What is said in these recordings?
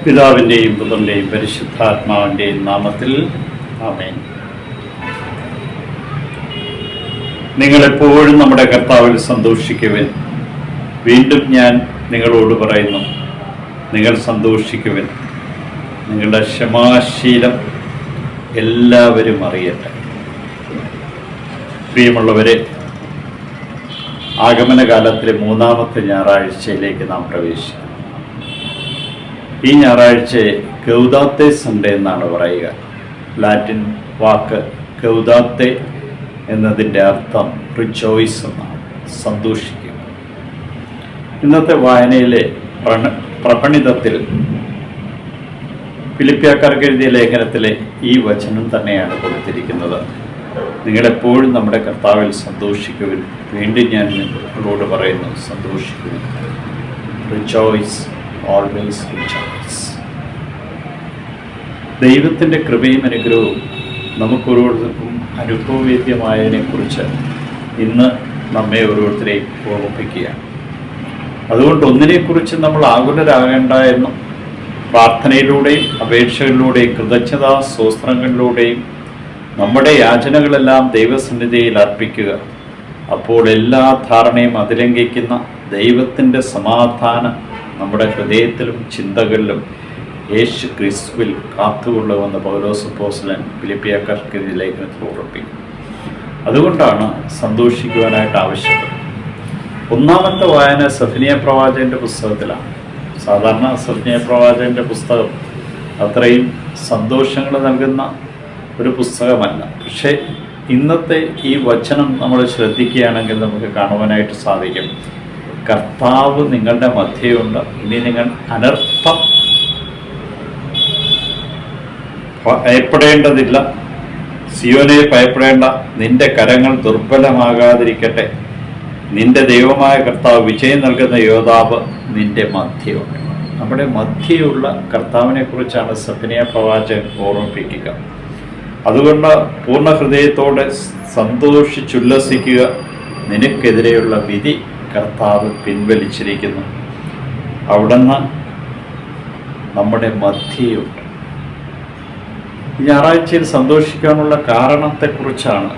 പിതാവിൻ്റെയും പുത്രൻ്റെയും പരിശുദ്ധാത്മാവിൻ്റെയും നാമത്തിൽ ആമേൻ. നിങ്ങളെപ്പോഴും നമ്മുടെ കർത്താവിൽ സന്തോഷിക്കുവിൻ. വീണ്ടും ഞാൻ നിങ്ങളോട് പറയുന്നു, നിങ്ങൾ സന്തോഷിക്കുവിൻ. നിങ്ങളുടെ ക്ഷമാശീലം എല്ലാവരും അറിയട്ടെ. പ്രിയമുള്ളവരെ, ആഗമനകാലത്തിലെ മൂന്നാമത്തെ ഞായറാഴ്ചയിലേക്ക് നാം പ്രവേശിക്കുന്നു. ഈ ഞായറാഴ്ചയെ ഗൗദാത്തെ സൺഡേ എന്നാണ് പറയുക. ലാറ്റിൻ വാക്ക് ഗൗദാത്തെ എന്നതിൻ്റെ അർത്ഥം റിജോയ്സ് എന്നാണ്, സന്തോഷിക്കുക. ഇന്നത്തെ വായനയിലെ പ്രപണിതത്തിൽ ഫിലിപ്പിയക്കാർക്ക് എഴുതിയ ലേഖനത്തിലെ ഈ വചനം തന്നെയാണ് കൊടുത്തിരിക്കുന്നത്. നിങ്ങളെപ്പോഴും നമ്മുടെ കർത്താവിൽ സന്തോഷിക്കുവിൻ. വീണ്ടും ഞാൻ നിങ്ങളോട് പറയുന്നു, സന്തോഷിക്കുവിൻ. Rejoice, always rejoice. ദൈവത്തിൻ്റെ കൃപയും അനുഗ്രഹവും നമുക്കോരോരുത്തർക്കും അനുഭവവേദ്യമായതിനെക്കുറിച്ച് ഇന്ന് നമ്മെ ഓരോരുത്തരെയും ഓർമ്മിപ്പിക്കുകയാണ്. അതുകൊണ്ട് ഒന്നിനെക്കുറിച്ച് നമ്മൾ ആകുലരാകേണ്ട എന്നും പ്രാർത്ഥനയിലൂടെയും അപേക്ഷകളിലൂടെയും കൃതജ്ഞതാ സ്തോത്രങ്ങളിലൂടെയും നമ്മുടെ യാചനകളെല്ലാം ദൈവസന്നിധിയിൽ അർപ്പിക്കുക. അപ്പോൾ എല്ലാ ധാരണയും അതിലംഘിക്കുന്ന ദൈവത്തിൻ്റെ സമാധാനം നമ്മുടെ ഹൃദയത്തിലും ചിന്തകളിലും യേശു ക്രിസ്തുവിൽ കാത്തുകൊള്ളുമെന്ന് പൗലോസ് അപ്പോസ്തലൻ ഫിലിപ്പിയക്കാർക്ക് എഴുതിയ ലേഖനത്തിൽ ഉറപ്പിക്കും. അതുകൊണ്ടാണ് സന്തോഷിക്കുവാനായിട്ട് ആവശ്യപ്പെടുന്നത്. ഒന്നാമത്തെ വായന സെഫനിയ പ്രവാചകൻ്റെ പുസ്തകത്തിലാണ്. സാധാരണ സെഫനിയ പ്രവാചകൻ്റെ പുസ്തകം അത്രയും സന്തോഷങ്ങൾ നൽകുന്ന ഒരു പുസ്തകമല്ല. പക്ഷേ ഇന്നത്തെ ഈ വചനം നമ്മൾ ശ്രദ്ധിക്കുകയാണെങ്കിൽ നമുക്ക് കാണുവാനായിട്ട് സാധിക്കും, കർത്താവ് നിങ്ങളുടെ മധ്യയുണ്ട്. ഇനി നിങ്ങൾ അനർത്ഥം ഭയപ്പെടേണ്ടതില്ല. സിയോനെ ഭയപ്പെടേണ്ട, നിന്റെ കരങ്ങൾ ദുർബലമാകാതിരിക്കട്ടെ. നിന്റെ ദൈവമായ കർത്താവ് വിജയം നൽകുന്ന യോദ്ധാവ് നിന്റെ മധ്യയുണ്ട്. നമ്മുടെ മധ്യയുള്ള കർത്താവിനെ കുറിച്ചാണ് സെഫനിയ പ്രവാചകൻ ഓർമ്മിപ്പിക്കുക. അതുകൊണ്ട് പൂർണ്ണ ഹൃദയത്തോടെ സന്തോഷിച്ചുല്ലസിക്കുക. നിനക്കെതിരെയുള്ള വിധി കർത്താവ് പിൻവലിച്ചിരിക്കുന്നു. അവിടുന്ന് നമ്മുടെ മധ്യയുണ്ട്. ഞായറാഴ്ചയിൽ സന്തോഷിക്കാനുള്ള കാരണത്തെക്കുറിച്ചാണ്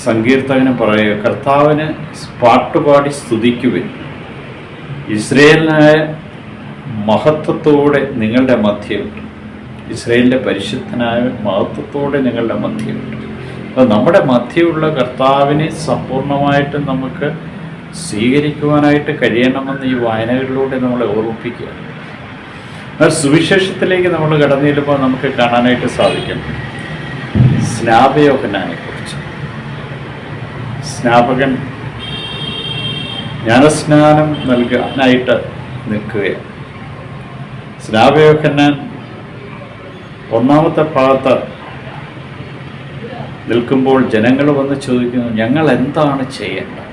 സങ്കീർത്തകന് പറയുക. കർത്താവിന് പാട്ടുപാടി സ്തുതിക്കുവിൻ. ഇസ്രയേലിനായ മഹത്വത്തോടെ നിങ്ങളുടെ മധ്യയുണ്ട്. ഇസ്രയേലിൻ്റെ പരിശുദ്ധനായ മഹത്വത്തോടെ നിങ്ങളുടെ മധ്യയുണ്ട്. അപ്പോൾ നമ്മുടെ മധ്യയുള്ള കർത്താവിനെ സമ്പൂർണ്ണമായിട്ടും നമുക്ക് സ്വീകരിക്കുവാനായിട്ട് കഴിയണമെന്ന് ഈ വായനകളിലൂടെ നമ്മളെ ഓർമ്മിപ്പിക്കുക. സുവിശേഷത്തിലേക്ക് നമ്മൾ കടന്നു ചെല്ലുമ്പോൾ നമുക്ക് കാണാനായിട്ട് സാധിക്കും സ്നാപയോഹന്നാനെക്കുറിച്ച്. സ്നാപകൻ ജ്ഞാനസ്നാനം നൽകാനായിട്ട് നിൽക്കുകയാണ്. സ്നാപയോഹന്നാൻ ഒന്നാമത്തെ ഭാഗത്ത് നിൽക്കുമ്പോൾ ജനങ്ങൾ വന്ന് ചോദിക്കുന്നു, ഞങ്ങൾ എന്താണ് ചെയ്യേണ്ടത്?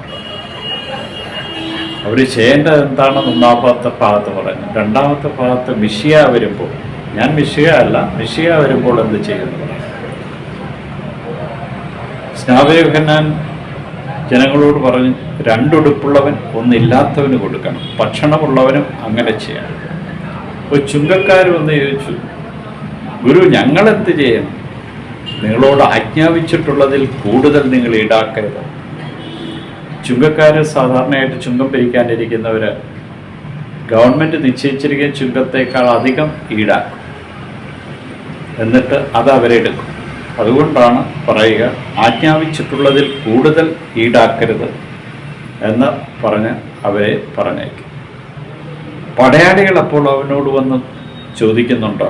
അവർ ചെയ്യേണ്ടത് എന്താണെന്ന് ഒന്നാമത്തെ ഭാഗത്ത് പറഞ്ഞു. രണ്ടാമത്തെ ഭാഗത്ത് മിശിഹ വരുമ്പോൾ, ഞാൻ മിശിഹ അല്ല, മിശിഹ വരുമ്പോൾ എന്ത് ചെയ്യുന്നു പറഞ്ഞു. സ്നാപയോഹന്നാൻ ജനങ്ങളോട് പറഞ്ഞു, രണ്ടുടുപ്പുള്ളവൻ ഒന്നില്ലാത്തവന് കൊടുക്കണം, ഭക്ഷണമുള്ളവനും അങ്ങനെ ചെയ്യണം. അപ്പോൾ ചുങ്കക്കാർ വന്ന് ചോദിച്ചു, ഗുരു, ഞങ്ങളെന്ത് ചെയ്യണം? നിങ്ങളോട് ആജ്ഞാപിച്ചിട്ടുള്ളതിൽ കൂടുതൽ നിങ്ങൾ ഈടാക്കരുത്. ചുങ്കക്കാർ സാധാരണയായിട്ട് ചുങ്കം പിരിക്കാനിരിക്കുന്നവർ ഗവൺമെൻറ് നിശ്ചയിച്ചിരിക്കുന്ന ചുങ്കത്തേക്കാൾ അധികം ഈടാക്കും, എന്നിട്ട് അത് അവരെടുക്കും. അതുകൊണ്ടാണ് പറയുക, ആജ്ഞാപിച്ചിട്ടുള്ളതിൽ കൂടുതൽ ഈടാക്കരുത് എന്ന് പറഞ്ഞ് അവരെ പറഞ്ഞേക്കും. പടയാളികൾ അപ്പോൾ അവനോട് വന്ന് ചോദിക്കുന്നുണ്ട്,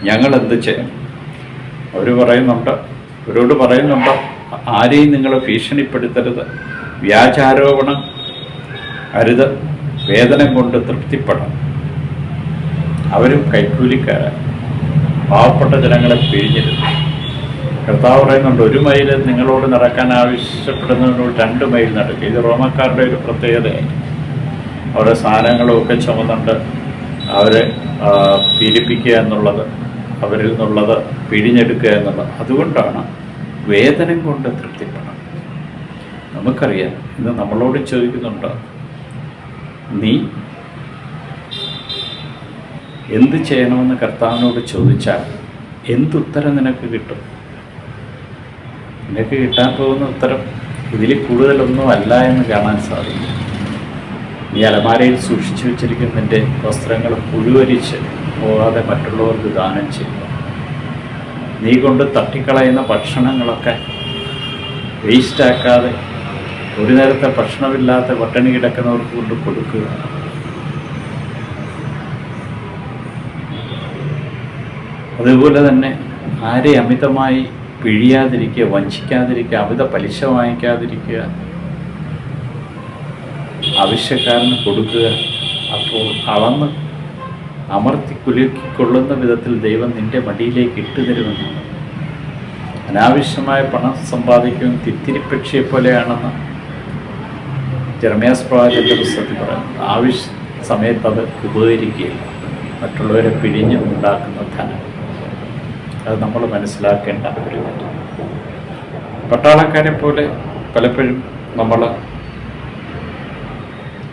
ഞങ്ങൾ എന്ത് ചെയ്യണം? അവരോട് പറയുന്നുണ്ട്, ആരെയും നിങ്ങൾ ഭീഷണിപ്പെടുത്തരുത്, വ്യാജാരോപണം അരുത്, വേതനം കൊണ്ട് തൃപ്തിപ്പെടണം. അവരും കൈക്കൂലിക്കാരാണ്, പാവപ്പെട്ട ജനങ്ങളെ പിഴിഞ്ഞിരുന്നു. കർത്താവ് പറയുന്നുണ്ട്, 1 മൈൽ നിങ്ങളോട് നടക്കാൻ ആവശ്യപ്പെടുന്നതിനോട് 2 മൈൽ നടക്കുക. ഇത് റോമക്കാരുടെ ഒരു പ്രത്യേകതയായി. അവരുടെ സാധനങ്ങളൊക്കെ ചുമന്നുണ്ട് അവരെ പീഡിപ്പിക്കുക എന്നുള്ളത്, അവരിൽ നിന്നുള്ളത് പിഴിഞ്ഞെടുക്കുക എന്നുള്ളത്. അതുകൊണ്ടാണ് വേതനം കൊണ്ട് തൃപ്തിപ്പെടണം. നമുക്കറിയാം, ഇന്ന് നമ്മളോട് ചോദിക്കുന്നുണ്ട്, നീ എന്ത് ചെയ്യണമെന്ന് കർത്താവിനോട് ചോദിച്ചാൽ എന്തുത്തരം നിനക്ക് കിട്ടും? നിനക്ക് കിട്ടാൻ പോകുന്ന ഉത്തരം ഇതിൽ കൂടുതലൊന്നും അല്ല എന്ന് കാണാൻ സാധിക്കും. നീ അലമാരയിൽ സൂക്ഷിച്ചു വെച്ചിരിക്കുന്ന നിൻ്റെ വസ്ത്രങ്ങൾ പുഴുവരിച്ച് പോകാതെ മറ്റുള്ളവർക്ക് ദാനം ചെയ്യുക. നീ കൊണ്ട് തട്ടിക്കളയുന്ന ഭക്ഷണങ്ങളൊക്കെ വേസ്റ്റാക്കാതെ ഒരു നേരത്തെ ഭക്ഷണമില്ലാത്ത പട്ടിണി കിടക്കുന്നവർക്ക് കൊണ്ട് കൊടുക്കുക. അതുപോലെ തന്നെ ആരെ അമിതമായി പിഴിയാതിരിക്കുക, വഞ്ചിക്കാതിരിക്കുക, അമിത പലിശ വാങ്ങിക്കാതിരിക്കുക, ആവശ്യക്കാരന് കൊടുക്കുക. അപ്പോൾ അളന്ന് അമർത്തി കുലുക്കിക്കൊള്ളുന്ന വിധത്തിൽ ദൈവം നിൻ്റെ മടിയിലേക്ക് ഇട്ടുതരുമെന്നാണ്. അനാവശ്യമായ പണം സമ്പാദിക്കുകയും തിത്തിരിപ്പക്ഷിയെ പോലെയാണെന്ന് ജെറമ്യാസ് പ്രവാചകന്റെ പുസ്തകത്തിൽ പറയുന്നു. ആവശ്യ സമയത്ത് അത് ഉപകരിക്കുകയില്ല. മറ്റുള്ളവരെ പിഴിഞ്ഞ് ഉണ്ടാക്കുന്ന ധനം. അത് നമ്മൾ മനസ്സിലാക്കേണ്ട ഒരു കാര്യം. പട്ടാളക്കാരെ പോലെ പലപ്പോഴും നമ്മൾ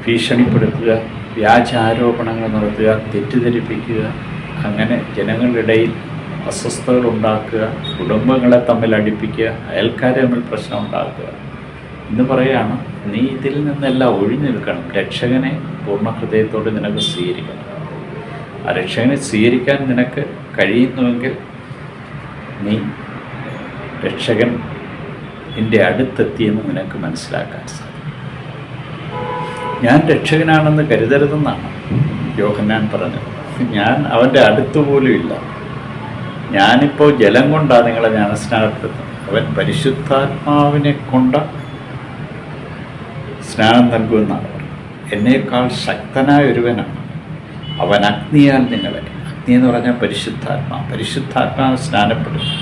ഭീഷണിപ്പെടുത്തുക, വ്യാജ ആരോപണങ്ങൾ നടത്തുക, തെറ്റിദ്ധരിപ്പിക്കുക, അങ്ങനെ ജനങ്ങളുടെ ഇടയിൽ അസ്വസ്ഥതകൾ ഉണ്ടാക്കുക, കുടുംബങ്ങളെ തമ്മിൽ അടുപ്പിക്കുക, അയൽക്കാരെ തമ്മിൽ പ്രശ്നം ഉണ്ടാക്കുക എന്ന് പറയുകയാണ്. നീ ഇതിൽ നിന്നെല്ലാം ഒഴിഞ്ഞു നിൽക്കണം. രക്ഷകനെ പൂർണ്ണ ഹൃദയത്തോടെ നിനക്ക് സ്വീകരിക്കണം. ആ രക്ഷകനെ സ്വീകരിക്കാൻ നിനക്ക് കഴിയുന്നുവെങ്കിൽ നീ രക്ഷകൻ നിൻ്റെ അടുത്തെത്തിയെന്ന് നിനക്ക് മനസ്സിലാക്കാൻ സാധിക്കും. ഞാൻ രക്ഷകനാണെന്ന് കരുതരുതെന്നാണ് യോഹന്നാൻ പറഞ്ഞത്. ഞാൻ അവൻ്റെ അടുത്തുപോലും ഇല്ല. ഞാനിപ്പോൾ ജലം കൊണ്ടാണ് നിങ്ങളെ ജ്ഞാനസ്നാനപ്പെടുത്തുന്നത്. അവൻ പരിശുദ്ധാത്മാവിനെ കൊണ്ട് സ്നാനം നൽകുമെന്നാണ് പറയുന്നത്. എന്നേക്കാൾ ശക്തനായ ഒരുവനാണ് അവൻ. അഗ്നിയാൽ നിങ്ങളെ, അഗ്നി എന്ന് പറഞ്ഞാൽ പരിശുദ്ധാത്മാവ് സ്നാനപ്പെടുത്തും.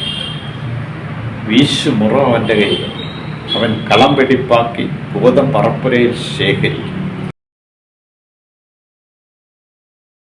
വീശുമുറ അവൻ്റെ കയ്യിൽ. അവൻ കളം വെടിപ്പാക്കി ഭൂതം പറപ്പുരയിൽ ശേഖരിക്കും.